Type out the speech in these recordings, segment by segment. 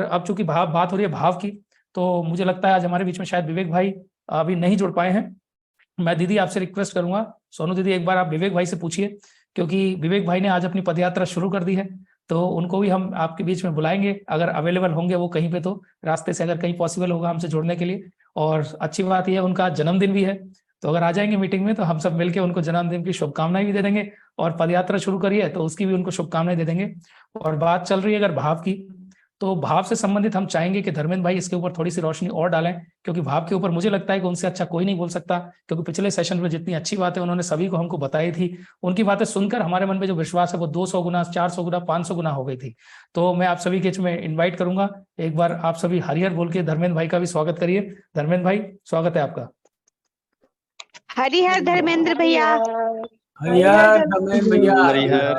अब चूंकि बात हो रही है भाव की, तो मुझे लगता है आज हमारे बीच में शायद विवेक भाई अभी नहीं जुड़ पाए हैं। मैं दीदी आपसे रिक्वेस्ट करूंगा, सोनू दीदी एक बार आप विवेक भाई से पूछिए, क्योंकि विवेक भाई ने आज अपनी पदयात्रा शुरू कर दी है, तो उनको भी हम आपके बीच में बुलाएंगे, अगर अवेलेबल होंगे वो कहीं पे, तो रास्ते से अगर कहीं पॉसिबल होगा हमसे जुड़ने के लिए। और अच्छी बात यह है उनका जन्मदिन भी है, तो अगर आ जाएंगे मीटिंग में तो हम सब मिलकर उनको जन्मदिन की शुभकामनाएं भी दे देंगे, और पदयात्रा शुरू करी है तो उसकी भी उनको शुभकामनाएं दे देंगे। और बात चल रही है अगर भाव की, तो भाव से संबंधित हम चाहेंगे कि धर्मेंद्र भाई इसके ऊपर थोड़ी सी रोशनी और डालें, क्योंकि भाव के ऊपर मुझे लगता है कि उनसे अच्छा कोई नहीं बोल सकता, क्योंकि पिछले सेशन में जितनी अच्छी बातें उन्होंने सभी को हमको बताई थी, उनकी बातें सुनकर हमारे मन में जो विश्वास है वो 200 गुना, 400 गुना, 500 गुना हो गई थी। तो मैं आप सभी के में इन्वाइट करूंगा, एक बार आप सभी हरिहर बोल के धर्मेंद्र भाई का भी स्वागत करिए। धर्मेंद्र भाई स्वागत है आपका। हरिहर धर्मेंद्र भैया। हरिहर धर्मेंद्र भैया। हरिहर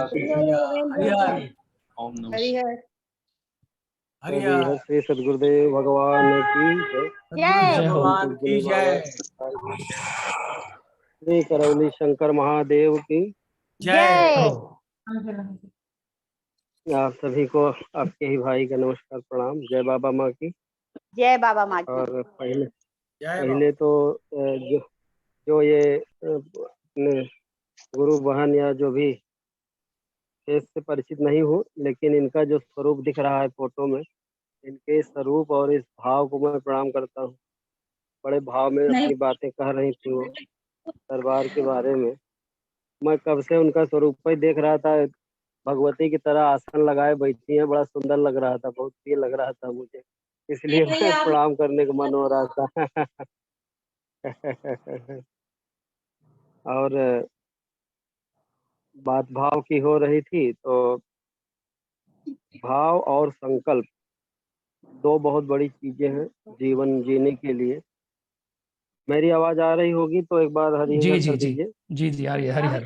हरिहर ओम नमः हरिहर हरिहर श्री सद्गुरुदेव भगवान की जय। जय हो। भगवान की जय। श्री करौली शंकर महादेव की जय। आप सभी को आपके ही भाई का नमस्कार प्रणाम। जय बाबा माँ की। जय बाबा माँ की। और पहले तो जो ये अपने गुरु बहन या जो भी फेस से परिचित नहीं हो, लेकिन इनका जो स्वरूप दिख रहा है फोटो में, इनके स्वरूप और इस भाव को मैं प्रणाम करता हूँ। बड़े भाव में अपनी बातें कह रही थी वो दरबार के बारे में। मैं कब से उनका स्वरूप ही देख रहा था, भगवती की तरह आसन लगाए बैठी हैं, बड़ा सुंदर लग रहा था, बहुत प्रिय लग रहा था मुझे, इसलिए मैं प्रणाम करने का मन हो रहा था। और बात भाव की हो रही थी, तो भाव और संकल्प दो बहुत बड़ी चीजें हैं जीवन जीने के लिए। मेरी आवाज आ रही होगी तो एक बार जी हरिहर जी कर जी दीजिए। जी जी, आ रही है हरिहर।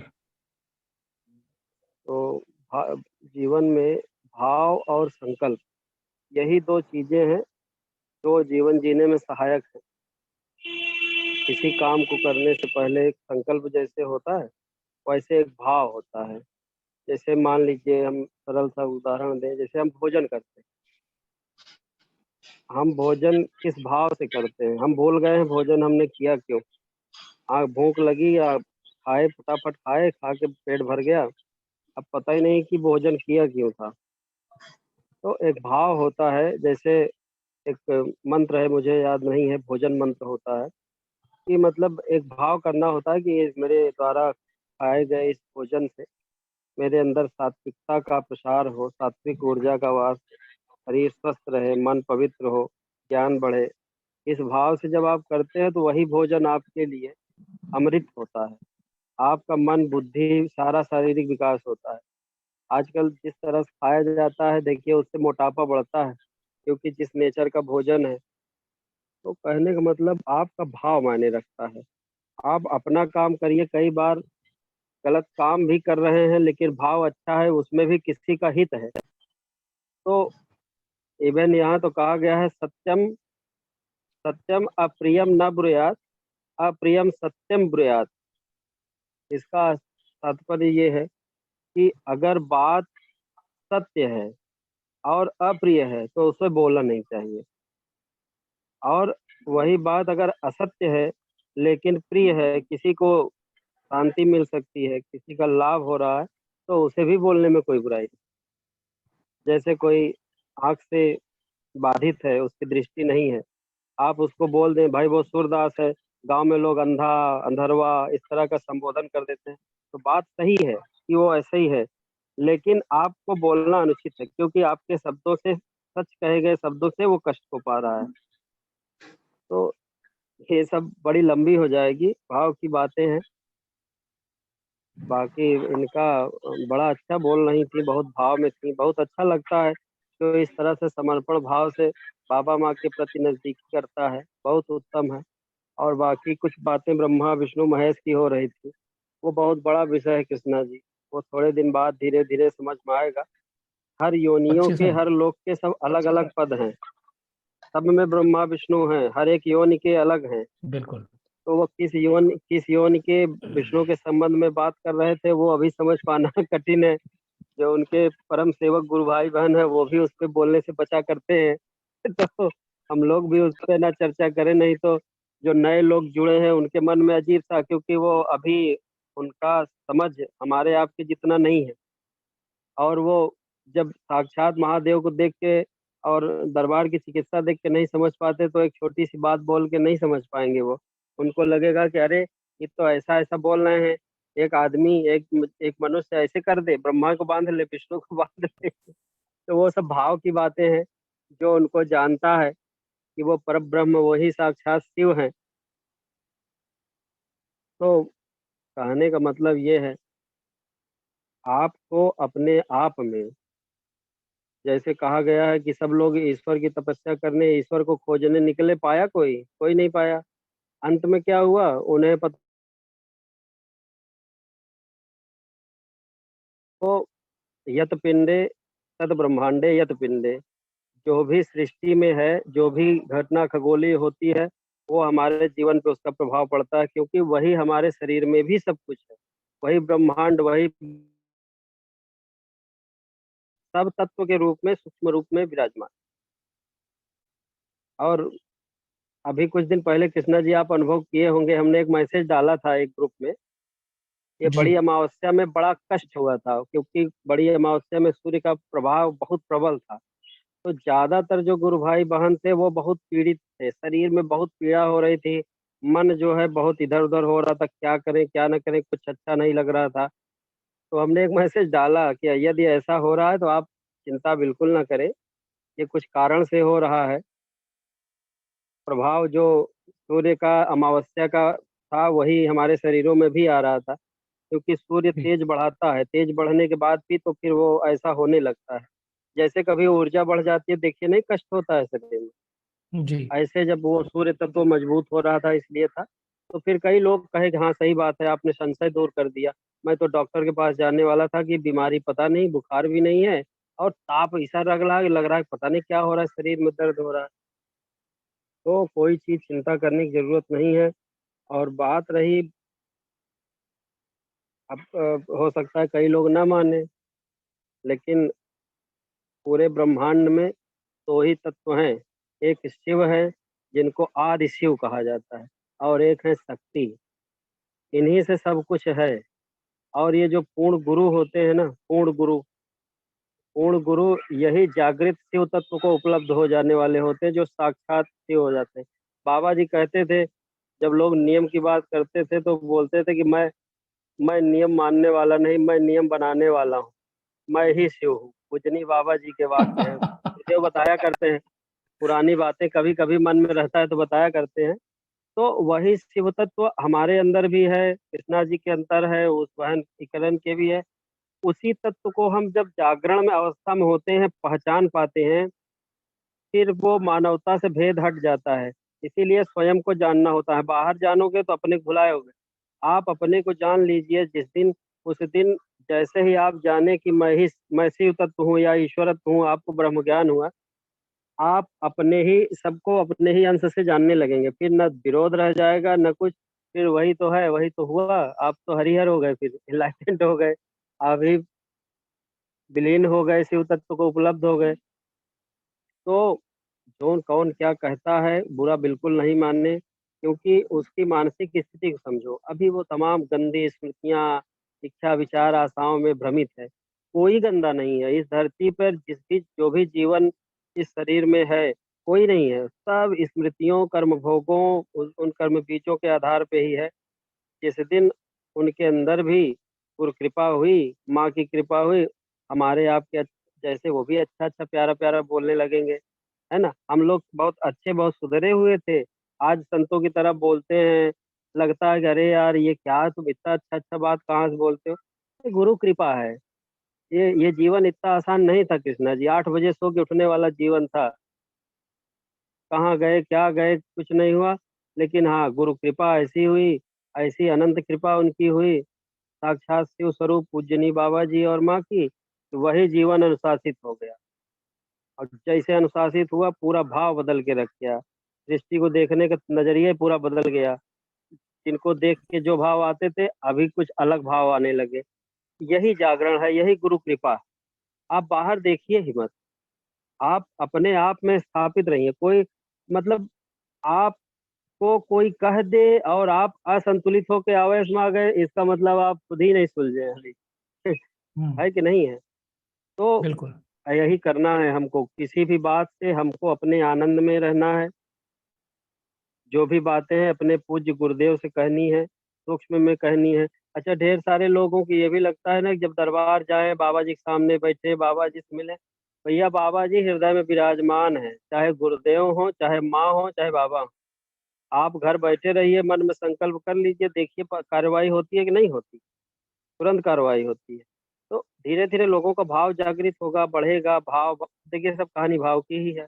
तो जीवन में भाव और संकल्प, यही दो चीजें हैं जो जीवन जीने में सहायक है। किसी काम को करने से पहले एक संकल्प जैसे होता है, वैसे एक भाव होता है। जैसे मान लीजिए, हम सरल सा उदाहरण दें, जैसे हम भोजन करते हैं, हम भोजन किस भाव से करते हैं? हम भूल गए हैं भोजन हमने किया क्यों। भूख लगी या खाए, फटाफट खाए, खा के पेट भर गया, अब पता ही नहीं कि भोजन किया क्यों था। तो एक भाव होता है, जैसे एक मंत्र है, मुझे याद नहीं है, भोजन मंत्र होता है, कि मतलब एक भाव करना होता है कि मेरे द्वारा खाए गए इस भोजन से मेरे अंदर सात्विकता का प्रसार हो, सात्विक ऊर्जा का वास, शरीर स्वस्थ रहे, मन पवित्र हो, ज्ञान बढ़े। इस भाव से जब आप करते हैं तो वही भोजन आपके लिए अमृत होता है। आपका मन, बुद्धि, सारा शारीरिक विकास होता है। आजकल जिस तरह से खाया जाता है, देखिए उससे मोटापा बढ़ता है, क्योंकि जिस नेचर का भोजन है। तो कहने का मतलब आपका भाव मायने रखता है। आप अपना काम करिए, कई बार गलत काम भी कर रहे हैं लेकिन भाव अच्छा है, उसमें भी किसी का हित है। तो इवन यहाँ तो कहा गया है, सत्यम सत्यम अप्रियम न ब्रूयात, अप्रियम सत्यम ब्रूयात। इसका तात्पर्य ये है कि अगर बात सत्य है और अप्रिय है तो उसे बोलना नहीं चाहिए, और वही बात अगर असत्य है लेकिन प्रिय है, किसी को शांति मिल सकती है, किसी का लाभ हो रहा है, तो उसे भी बोलने में कोई बुराई नहीं। जैसे कोई आँख से बाधित है, उसकी दृष्टि नहीं है, आप उसको बोल दें भाई वो सूरदास है, गांव में लोग अंधा, अंधरवा इस तरह का संबोधन कर देते हैं, तो बात सही है कि वो ऐसे ही है, लेकिन आपको बोलना अनुचित है, क्योंकि आपके शब्दों से, सच कहे गए शब्दों से वो कष्ट को पा रहा है। तो ये सब बड़ी लंबी हो जाएगी, भाव की बातें हैं। बाकी इनका बड़ा अच्छा बोल रही थी, बहुत भाव में थी, बहुत अच्छा लगता है जो इस तरह से समर्पण भाव से बाबा माँ के प्रति नजदीकी करता है, बहुत उत्तम है। और बाकी कुछ बातें ब्रह्मा विष्णु महेश की हो रही थी, वो बहुत बड़ा विषय है कृष्णा जी, वो थोड़े दिन बाद धीरे धीरे समझ में आएगा। हर योनियों के, हर लोक के सब अलग अलग पद हैं, सब में ब्रह्मा विष्णु हैं, हर एक योनि के अलग हैं। बिल्कुल। तो वो किस योनि के विष्णु के संबंध में बात कर रहे थे, वो अभी समझ पाना कठिन है। जो उनके परम सेवक गुरु भाई बहन है वो भी उस पे बोलने से बचा करते हैं तो हम लोग भी उस पे ना चर्चा करें, नहीं तो जो नए लोग जुड़े हैं उनके मन में अजीब सा, क्योंकि वो अभी उनका समझ हमारे आपके जितना नहीं है, और वो जब साक्षात महादेव को देख के और दरबार की चिकित्सा देख के नहीं समझ पाते तो एक छोटी सी बात बोल के नहीं समझ पाएंगे वो। उनको लगेगा कि अरे ये तो ऐसा ऐसा बोल रहे हैं, एक आदमी एक मनुष्य ऐसे कर दे, ब्रह्मा को बांध ले, विष्णु को बांध ले तो वो सब भाव की बातें हैं। जो उनको जानता है कि वो परब्रह्म वही साक्षात शिव हैं, तो कहने का मतलब ये है, आपको अपने आप में, जैसे कहा गया है कि सब लोग ईश्वर की तपस्या करने, ईश्वर को खोजने निकले, पाया कोई? कोई नहीं पाया। अंत में क्या हुआ? उन्हें पता तो यत पिंडे तद ब्रह्मांडे यत पिंडे, जो भी सृष्टि में है, जो भी घटना खगोलीय होती है, वो हमारे जीवन पे उसका प्रभाव पड़ता है, क्योंकि वही हमारे शरीर में भी सब कुछ है। वही ब्रह्मांड, वही सब तत्व के रूप में, सूक्ष्म रूप में विराजमान। और अभी कुछ दिन पहले कृष्णा जी आप अनुभव किए होंगे, हमने एक मैसेज डाला था एक ग्रुप में। ये जी बड़ी अमावस्या में बड़ा कष्ट हुआ था, क्योंकि बड़ी अमावस्या में सूर्य का प्रभाव बहुत प्रबल था। तो ज्यादातर जो गुरु भाई बहन थे वो बहुत पीड़ित थे, शरीर में बहुत पीड़ा हो रही थी, मन जो है बहुत इधर उधर हो रहा था, क्या करें क्या ना करें, कुछ अच्छा नहीं लग रहा था। तो हमने एक मैसेज डाला कि यदि ऐसा हो रहा है तो आप चिंता बिल्कुल ना करें, ये कुछ कारण से हो रहा है। प्रभाव जो सूर्य का अमावस्या का था वही हमारे शरीरों में भी आ रहा था, क्योंकि सूर्य जी तेज बढ़ाता है, तेज बढ़ने के बाद भी तो फिर वो ऐसा होने लगता है। जैसे कभी ऊर्जा बढ़ जाती है, देखिए नहीं कष्ट होता है शरीर में, जी ऐसे जब वो सूर्य तत्व मजबूत हो रहा था इसलिए था। तो फिर कई लोग कहे कि हाँ सही बात है, आपने संशय दूर कर दिया। मैं तो डॉक्टर के पास जाने वाला था कि बीमारी पता नहीं, बुखार भी नहीं है और ताप ऐसा लग रहा है पता नहीं क्या हो रहा है, शरीर में दर्द हो रहा है। तो कोई चीज चिंता करने की जरूरत नहीं है। और बात रही, अब हो सकता है कई लोग ना माने, लेकिन पूरे ब्रह्मांड में दो ही तत्व हैं, एक शिव है जिनको आदि शिव कहा जाता है, और एक है शक्ति। इन्हीं से सब कुछ है। और ये जो पूर्ण गुरु होते हैं ना, पूर्ण गुरु यही जागृत शिव तत्व को उपलब्ध हो जाने वाले होते हैं, जो साक्षात शिव हो जाते हैं। बाबा जी कहते थे, जब लोग नियम की बात करते थे तो बोलते थे कि मैं नियम मानने वाला नहीं, मैं नियम बनाने वाला हूँ, मैं ही शिव हूँ। पूजनी बाबा जी के वाक्य हैं, जो बताया करते हैं। पुरानी बातें कभी कभी मन में रहता है तो बताया करते हैं। तो वही शिव तत्व हमारे अंदर भी है, कृष्णा जी के अंदर है, उस बहन किरण के भी है। उसी तत्व को हम जब जागरण में अवस्था में होते हैं, पहचान पाते हैं, फिर वो मानवता से भेद हट जाता है। इसीलिए स्वयं को जानना होता है। बाहर जानोगे तो अपने को भुलाओगे। आप अपने को जान लीजिए, जिस दिन उस दिन जैसे ही आप जाने कि मैं शिव तत्व हूँ या ईश्वरत्व हूँ, आपको ब्रह्म ज्ञान हुआ, आप अपने ही सबको अपने ही अंश से जानने लगेंगे। फिर न विरोध रह जाएगा न कुछ। फिर वही तो है, वही तो हुआ, आप तो हरिहर हो गए, फिर इनलाइटेंड हो गए, आप ही विलीन हो गए, शिव तत्व को उपलब्ध हो गए। तो कौन कौन क्या कहता है, बुरा बिल्कुल नहीं मानने, क्योंकि उसकी मानसिक स्थिति को समझो। अभी वो तमाम गंदी स्मृतियां, इच्छा विचार आशाओं में भ्रमित है। कोई गंदा नहीं है इस धरती पर, जो भी जीवन इस शरीर में है, कोई नहीं है। सब स्मृतियों, कर्म भोगों, उन कर्म बीजों के आधार पे ही है। जिस दिन उनके अंदर भी गुरु कृपा हुई, माँ की कृपा हुई, हमारे आपके जैसे वो भी अच्छा अच्छा प्यारा प्यारा बोलने लगेंगे, है ना। हम लोग बहुत अच्छे, बहुत सुधरे हुए थे, आज संतों की तरह बोलते हैं। लगता है कि अरे यार ये क्या, तुम इतना अच्छा अच्छा बात कहाँ से बोलते हो। ये गुरु कृपा है। ये जीवन इतना आसान नहीं था कृष्णा जी, 8 बजे सो के उठने वाला जीवन था। कहाँ गए क्या गए कुछ नहीं हुआ, लेकिन हाँ गुरु कृपा ऐसी हुई, ऐसी अनंत कृपा उनकी हुई, साक्षात शिव स्वरूप पूजनी बाबा जी और माँ की, तो वही जीवन अनुशासित हो गया। और जैसे अनुशासित हुआ, पूरा भाव बदल के रख गया, सृष्टि को देखने का नजरिया ही पूरा बदल गया। जिनको देख के जो भाव आते थे, अभी कुछ अलग भाव आने लगे। यही जागरण है, यही गुरु कृपा। आप बाहर देखिए ही मत। आप अपने आप में स्थापित रहिए। कोई मतलब आपको कोई कह दे और आप असंतुलित होके आवेश में आ गए, इसका मतलब आप खुद ही नहीं सुलझे हैं अभी। है कि नहीं है? तो बिल्कुल। यही करना है हमको, किसी भी बात से हमको अपने आनंद में रहना है। जो भी बातें हैं अपने पूज्य गुरुदेव से कहनी है, सूक्ष्म में कहनी है। अच्छा, ढेर सारे लोगों को ये भी लगता है ना कि जब दरबार जाएँ, बाबा जी के सामने बैठे, बाबा जी से मिलें। भैया बाबा जी हृदय में विराजमान हैं, चाहे गुरुदेव हों, चाहे माँ हो, चाहे बाबा हों। आप घर बैठे रहिए, मन में संकल्प कर लीजिए, देखिए प कार्रवाई होती है कि नहीं होती? तुरंत कार्रवाई होती है। तो धीरे-धीरे लोगों का भाव जागृत होगा, बढ़ेगा भाव। देखिए सब कहानी भाव की ही है।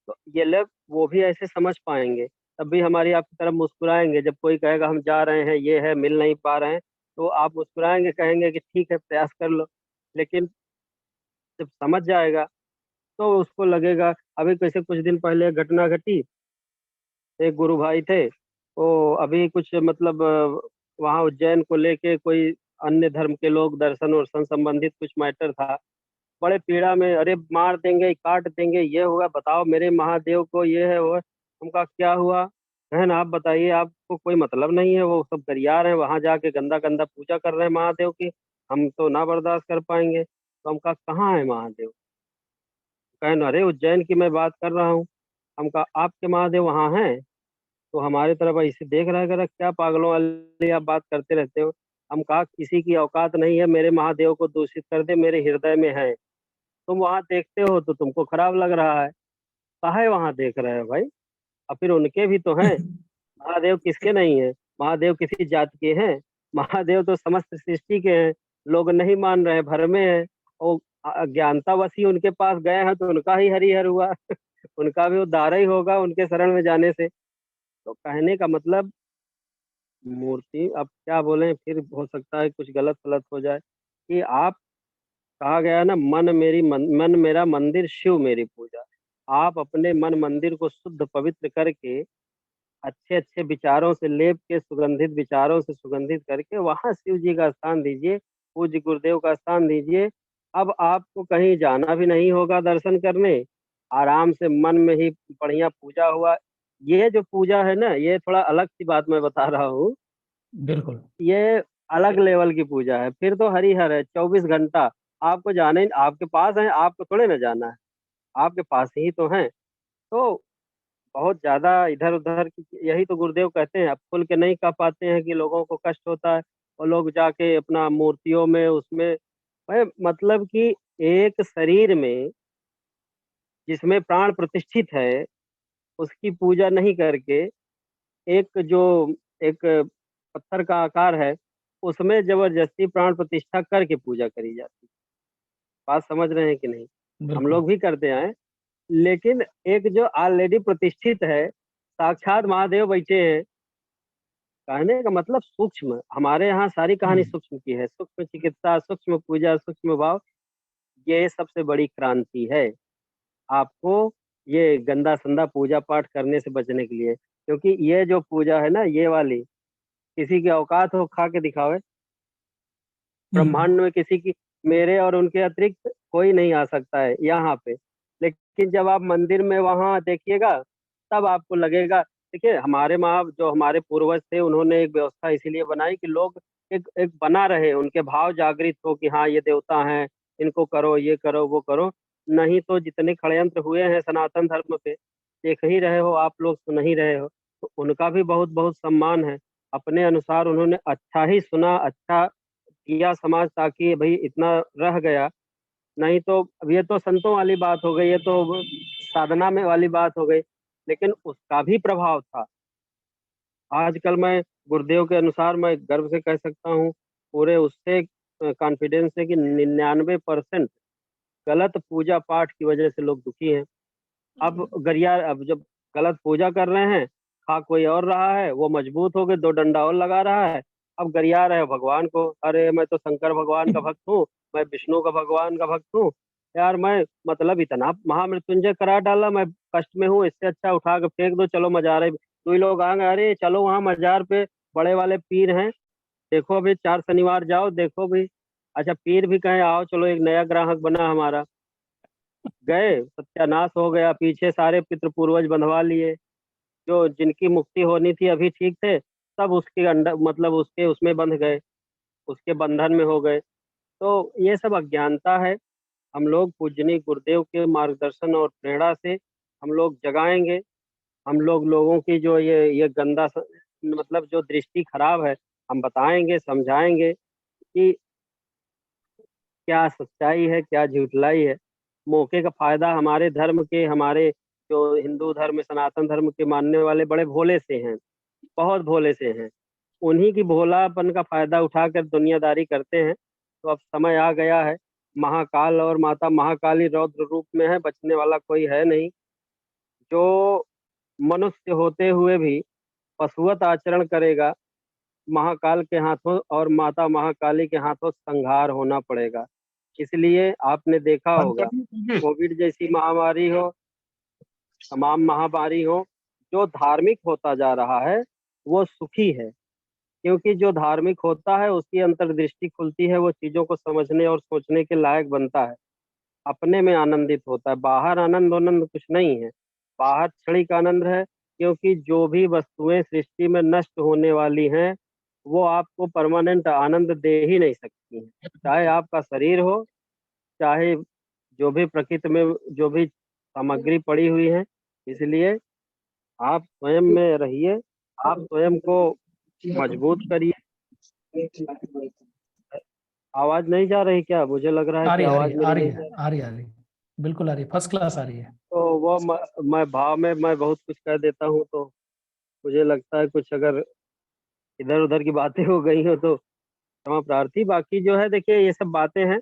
तो ये लोग वो भी ऐसे समझ पाएँगे, तब भी हमारी आपकी तरफ मुस्कुराएँगे। जब कोई कहेगा हम जा रहे हैं, ये है, मिल नहीं पा रहे हैं, तो आप मुस्कुराएँगे, कहेंगे कि ठीक है, प्रयास कर लो। लेकिन जब समझ जाएगा, तो उसको लगेगा। अभी कैसे कुछ दिन पहले एक घटना घटी, एक गुरु भाई थे, वो अभी कुछ मतलब वहाँ उज्जैन को लेके कोई अन्य धर्म के लोग दर्शन-वर्शन संबंधित कुछ मैटर था। बड़े पीड़ा में, अरे मार देंगे, काट देंगे, ये होगा, बताओ मेरे महादेव को ये है, वो है। हम कहा क्या हुआ? बहन आप बताइए, आपको कोई मतलब नहीं है, वो सब गरिया रहे हैं, वहाँ जाके गंदा-गंदा पूजा कर रहे हैं महादेव की, हम तो ना बर्दाश्त कर पाएँगे। तो हम कहा कहाँ है महादेव? कहें अरे उज्जैन की मैं बात कर रहा हूँ। हम कहा आपके महादेव वहाँ हैं? तो हमारी तरफ ऐसे देख रहा है, कह रहा क्या पागलों वाली आप बात करते रहते हो? हम कहा किसी की औकात नहीं है मेरे महादेव को दूषित कर दे, मेरे हृदय में है। तुम वहाँ देखते हो तो तुमको खराब लग रहा है। काहे वहाँ देख रहे हो भाई? और फिर उनके भी तो हैं। महादेव किसके नहीं हैं? महादेव किसी जाति के हैं? महादेव तो समस्त सृष्टि के हैं। लोग नहीं मान रहे हैं, भ्रमे हैं। वो अज्ञानतावश ही उनके पास गए हैं तो उनका ही हरिहर हुआ। उनका भी उद्धार ही होगा उनके शरण में जाने से। तो कहने का मतलब मूर्ति अब क्या बोलें, फिर हो सकता है कुछ गलत-सलत हो जाए कि आप कहा गया है ना मन मेरा मंदिर शिव मेरी पूजा। आप अपने मन मंदिर को शुद्ध पवित्र करके अच्छे-अच्छे विचारों से लेप के सुगंधित विचारों से सुगंधित करके वहाँ शिव जी का स्थान दीजिए, पूज्य गुरुदेव का स्थान दीजिए। अब आपको कहीं जाना भी नहीं होगा दर्शन करने, आराम से मन में ही बढ़िया पूजा हुआ। ये जो पूजा है ना, ये थोड़ा अलग-सी बात मैं बता रहा हूँ। बिल्कुल। ये अलग लेवल की पूजा है, फिर तो हरिहर है 24 घंटा। आपको जाना ही आपके पास हैं, आपको थोड़े ना जाना है, आपके पास ही तो हैं। तो बहुत ज़्यादा इधर-उधर की यही तो गुरुदेव कहते हैं, आप खुल के नहीं कह पाते हैं कि लोगों को कष्ट होता है और लोग जाके अपना मूर्तियों में उसमें भाई मतलब कि एक शरीर में जिसमें प्राण प्रतिष्ठित है, उसकी पूजा नहीं करके एक जो एक पत्थर का आकार है, उसमें ज़बरदस्ती प्राण प्रतिष्ठा करके पूजा करी जाती है। बात समझ रहे हैं कि नहीं? हम बिल्कुल। लोग भी करते हैं, लेकिन एक जो ऑलरेडी प्रतिष्ठित है, साक्षात महादेव बैठे हैं, कहने का मतलब सूक्ष्म, हमारे यहाँ सारी कहानी हुँ। सूक्ष्म की है। सूक्ष्म चिकित्सा, सूक्ष्म पूजा, सूक्ष्म भाव, ये सबसे बड़ी क्रांति है। आपको ये गंदा-संदा पूजा-पाठ करने से बचने के लिए। क्योंकि ये जो पूजा है ना, ये वाली, किसी की औकात हो खा के दिखावे। हुँ। ब्रह्मांड में किसी की मेरे और उनके अतिरिक्त कोई नहीं आ सकता है यहाँ पे। लेकिन जब आप मंदिर में वहाँ देखिएगा, तब आपको लगेगा देखिए हमारे माँ जो हमारे पूर्वज थे उन्होंने एक व्यवस्था इसीलिए बनाई कि लोग एक एक बना रहे, उनके भाव जागृत हो कि हाँ, ये देवता हैं, इनको करो, ये करो, वो करो। नहीं तो जितने षड्यंत्र हुए हैं सनातन धर्म पे, देख ही रहे हो आप लोग, सुन ही रहे हो। तो उनका भी बहुत-बहुत सम्मान है। अपने अनुसार उन्होंने अच्छा ही सुना, अच्छा किया समाज ताकि भई इतना रह गया, नहीं तो अब ये तो संतों वाली बात हो गई, ये तो साधना में वाली बात हो गई, लेकिन उसका भी प्रभाव था। आजकल मैं गुरुदेव के अनुसार मैं गर्व से कह सकता हूँ, पूरे उससे कॉन्फिडेंस है कि 99% गलत पूजा-पाठ की वजह से लोग दुखी हैं। अब जब गलत पूजा कर रहे हैं, खा कोई और रहा है, वो मजबूत हो के 2 डंडा और लगा रहा है, अब गरिया रहे भगवान को, अरे मैं तो शंकर भगवान का भक्त हूँ, मैं विष्णु का भगवान का भक्त हूँ। यार मैं मतलब इतना महामृत्युंजय करा डाला, मैं कष्ट में हूँ, इससे अच्छा उठा के फेंक दो, चलो मज़ारे। तो ये लोग आएँगे, अरे चलो वहाँ मज़ार पे बड़े वाले पीर हैं, देखो अभी 4 शनिवार जाओ, देखो भी अच्छा पीर भी कहें आओ चलो एक नया ग्राहक बना हमारा, गए सत्यानाश हो गया, पीछे सारे पितृ पूर्वज बंधवा लिए, जो जिनकी मुक्ति होनी थी अभी ठीक थे, सब उसके अंडर मतलब उसके उसमें बंध गए, उसके बंधन में हो गए। तो ये सब अज्ञानता है। हम लोग पूजनीय गुरुदेव के मार्गदर्शन और प्रेरणा से हम लोग जगाएंगे। हम लोग लोगों की जो ये गंदा मतलब जो दृष्टि खराब है, हम बताएंगे समझाएंगे कि क्या सच्चाई है क्या झूठलाई है। मौके का फायदा हमारे धर्म के, हमारे जो हिंदू धर्म सनातन धर्म के मानने वाले बड़े भोले से हैं, बहुत भोले से हैं, उन्हीं की भोलापन का फायदा उठाकर दुनियादारी करते हैं। तो अब समय आ गया है, महाकाल और माता महाकाली रौद्र रूप में है, बचने वाला कोई है नहीं। जो मनुष्य होते हुए भी पशुवत आचरण करेगा, महाकाल के हाथों और माता महाकाली के हाथों संहार होना पड़ेगा। इसलिए आपने देखा होगा कोविड जैसी महामारी हो, तमाम महामारी हो, जो धार्मिक होता जा रहा है वो सुखी है, क्योंकि जो धार्मिक होता है उसकी अंतर्दृष्टि खुलती है, वो चीजों को समझने और सोचने के लायक बनता है, अपने में आनंदित होता है। बाहर आनंद आनंद कुछ नहीं है, बाहर क्षणिक आनंद है, क्योंकि जो भी वस्तुएं सृष्टि में नष्ट होने वाली हैं वो आपको परमानेंट आनंद दे ही नहीं सकती हैं, चाहे आपका शरीर हो, चाहे जो भी प्रकृति में जो भी सामग्री पड़ी हुई है। इसलिए आप स्वयं में रहिए, आप स्वयं को मजबूत करिए। आवाज नहीं जा रही क्या? मुझे लग रहा है आ कि रही आ रही आवाज आ मेरी रही नहीं है आ रही आ रही बिल्कुल आ रही, फर्स्ट क्लास आ रही है। तो वो मैं भाव में मैं बहुत कुछ कह देता हूँ, तो मुझे लगता है कुछ अगर इधर उधर की बातें हो गई हो तो क्षमा प्रार्थी। बाकी जो है देखिए ये सब बातें हैं,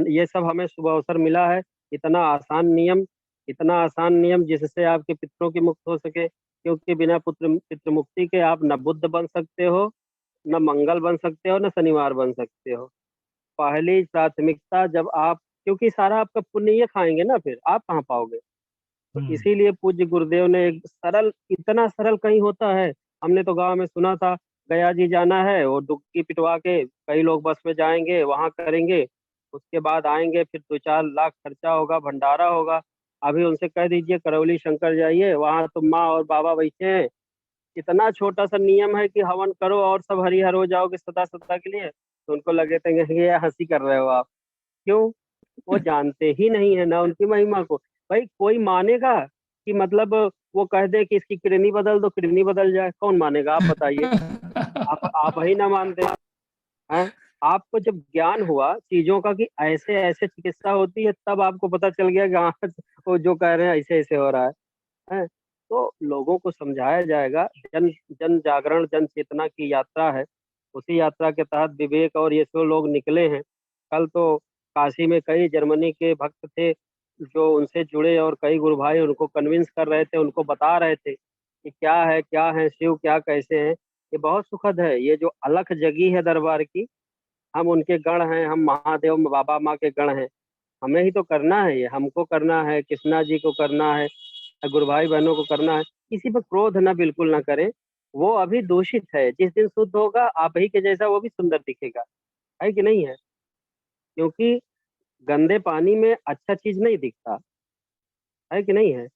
ये सब हमें शुभ अवसर मिला है। इतना आसान नियम, इतना आसान नियम जिससे आपके पितरों की मुक्त हो सके, क्योंकि बिना पुत्र पितृ मुक्ति के आप न बुद्ध बन सकते हो, न मंगल बन सकते हो, न शनिवार बन सकते हो। पहली प्राथमिकता जब आप, क्योंकि सारा आपका पुण्य ये खाएंगे ना, फिर आप कहाँ पाओगे। तो इसीलिए पूज्य गुरुदेव ने एक सरल, इतना सरल कहीं होता है। हमने तो गांव में सुना था, गया जी जाना है और डुबकी पिटवा के कई लोग बस में जाएंगे, वहां करेंगे, उसके बाद आएंगे, फिर 2-4 लाख खर्चा होगा, भंडारा होगा। अभी उनसे कह दीजिए करौली शंकर जाइए, वहां तो माँ और बाबा बैठे हैं, इतना छोटा सा नियम है कि हवन करो और सब हरिहर हो जाओगे सदा सदा के लिए। तो उनको लगे थे ये हंसी कर रहे हो आप, क्यों? वो जानते ही नहीं है ना उनकी महिमा को। भाई कोई मानेगा कि मतलब वो कह दे कि इसकी किडनी बदल दो, किडनी बदल जाए? कौन मानेगा? आप बताइए। आप ही ना मानते हैं। आपको जब ज्ञान हुआ चीजों का कि ऐसे ऐसे चिकित्सा होती है, तब आपको पता चल गया कि हाँ वो जो कह रहे हैं ऐसे ऐसे हो रहा है। तो लोगों को समझाया जाएगा। जन जन जागरण जन चेतना की यात्रा है, उसी यात्रा के तहत विवेक और ये सब लोग निकले हैं। कल तो काशी में कई जर्मनी के भक्त थे जो उनसे जुड़े, और कई गुरु भाई उनको कन्विंस कर रहे थे, उनको बता रहे थे कि क्या है शिव, क्या कैसे हैं। ये बहुत सुखद है, ये जो अलख जगी है दरबार की, हम उनके गण हैं, हम महादेव बाबा माँ के गण हैं। हमें ही तो करना है, ये हमको करना है, कृष्णा जी को करना है, गुरु भाई बहनों को करना है। किसी पर क्रोध ना, बिल्कुल ना करें। वो अभी दूषित है, जिस दिन शुद्ध होगा आप ही के जैसा वो भी सुंदर दिखेगा, है कि नहीं है? क्योंकि गंदे पानी में अच्छा चीज नहीं दिखता, है कि नहीं है?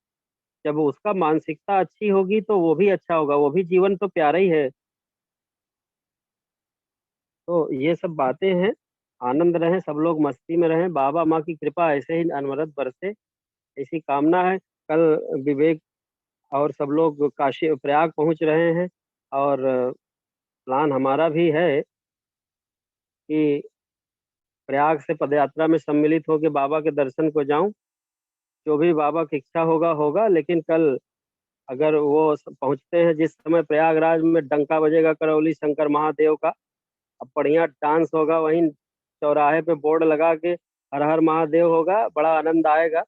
जब उसका मानसिकता अच्छी होगी तो वो भी अच्छा होगा, वो भी जीवन तो प्यारा ही है। तो ये सब बातें हैं। आनंद रहें, सब लोग मस्ती में रहें, बाबा माँ की कृपा ऐसे ही अनवरत बरसे, ऐसी कामना है। कल विवेक और सब लोग काशी प्रयाग पहुंच रहे हैं, और प्लान हमारा भी है कि प्रयाग से पदयात्रा में सम्मिलित होकर बाबा के दर्शन को जाऊं। जो भी बाबा की इच्छा होगा होगा, लेकिन कल अगर वो पहुंचते हैं जिस समय प्रयागराज में डंका बजेगा करौली शंकर महादेव का, अब बढ़िया डांस होगा, वहीं चौराहे पे बोर्ड लगा के हर हर महादेव होगा, बड़ा आनंद आएगा।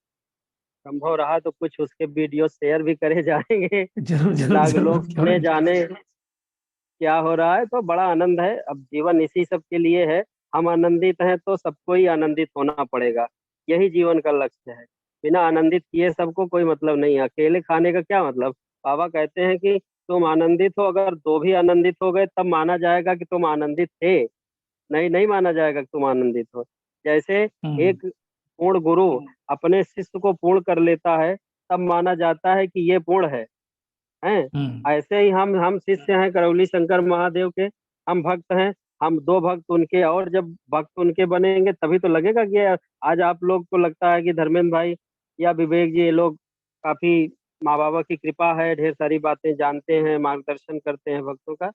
संभव रहा तो कुछ उसके वीडियो शेयर भी करे जाएंगे जरूर जरूर ताकि जरूर लोग सुने जाने क्या हो रहा है। तो बड़ा आनंद है, अब जीवन इसी सब के लिए है। हम आनंदित हैं तो सबको ही आनंदित होना पड़ेगा, यही जीवन का लक्ष्य है। बिना आनंदित किए सबको कोई मतलब नहीं है, अकेले खाने का क्या मतलब। बाबा कहते हैं कि तुम आनंदित हो, अगर दो भी आनंदित हो गए तब माना जाएगा कि तुम आनंदित थे, नहीं माना जाएगा कि तुम आनंदित हो। जैसे हम्म, एक पूर्ण गुरु अपने शिष्य को पूर्ण कर लेता है, तब माना जाता है कि ये पूर्ण है। हैं? ऐसे ही हम शिष्य हैं करौली शंकर महादेव के, हम भक्त हैं, हम 2 भक्त उनके, और जब भक्त उनके बनेंगे तभी तो लगेगा कि आज आप लोग को लगता है कि धर्मेंद्र भाई या विवेक जी, ये लोग काफी माँ बाबा की कृपा है, ढेर सारी बातें जानते हैं, मार्गदर्शन करते हैं भक्तों का।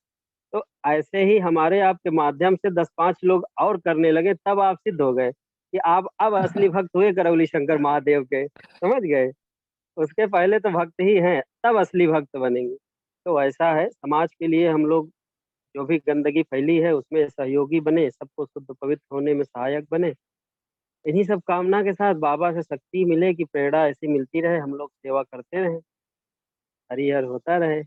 तो ऐसे ही हमारे आपके माध्यम से 10-5 लोग और करने लगे, तब आप सिद्ध हो गए कि आप अब असली भक्त हुए करौली शंकर महादेव के, समझ गए? उसके पहले तो भक्त ही हैं, तब असली भक्त बनेंगे। तो ऐसा है, समाज के लिए हम लोग जो भी गंदगी फैली है उसमें सहयोगी बने, सबको शुद्ध पवित्र होने में सहायक बने। इन्हीं सब कामना के साथ बाबा से शक्ति मिले कि प्रेरणा ऐसी मिलती रहे, हम लोग सेवा करते रहें, हरि हर होता रहे।